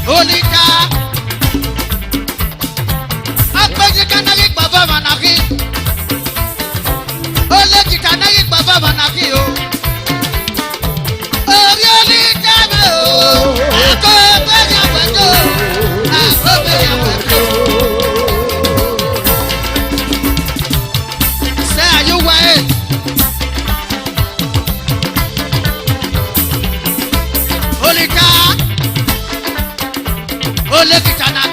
Olika. Akpẹ́jì kanari bàbá manaki. Oleki kanari bàbá manaki o. Orí olika mi o. Akọ́bẹ̀ yà wẹ̀jọ́. Akọ́bẹ̀ yà wẹ̀jọ́. Say are you white? Olika. Oleki kanari.